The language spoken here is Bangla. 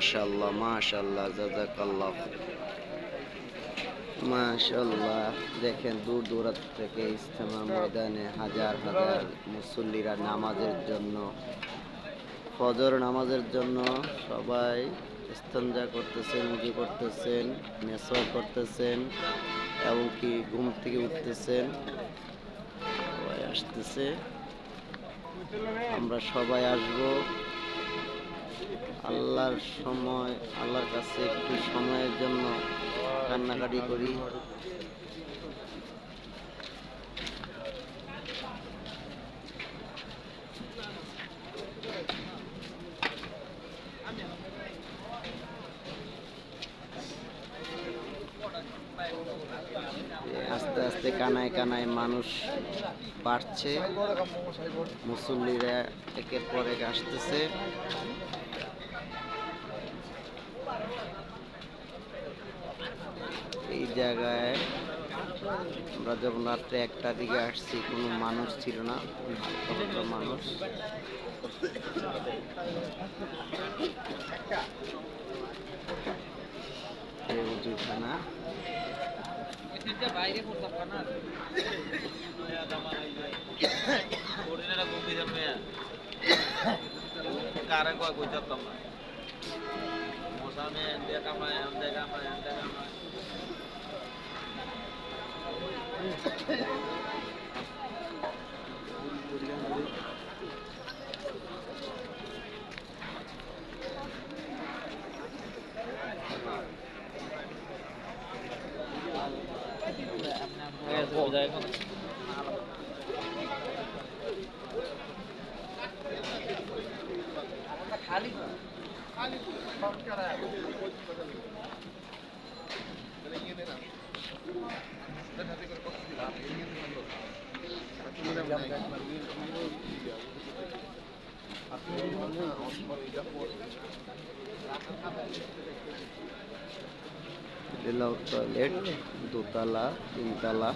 মাশাআল্লাহ মাশাআল্লাহ জাযাকাল্লাহ। মাশাআল্লাহ, দেখেন দূর দূরান্ত থেকে ইজতেমা ময়দানে হাজার হাজার মুসল্লিরা নামাজের জন্য, ফজর নামাজের জন্য সবাই ইস্তেঞ্জা করতেছেন, উযু করতেছেন, মেসওয়াক করতেছেন, এমনকি ঘুম থেকে উঠতেছেন, সবাই আসতেছে। আমরা সবাই আসবো আল্লাহর সময়, আল্লাহর কাছে একটু সময়ের জন্য কান্নাকাটি করি। আস্তে আস্তে কানায় কানায় মানুষ বাড়ছে, মুসল্লিরা একের পর এক আসতেছে। এই জায়গায় আমরা যখন রাত্রে 1টার দিকে আসছি কোনো মানুষ ছিল না, মানুষ। উজুখানা টয়লেট, দোতলা, তিনতলা।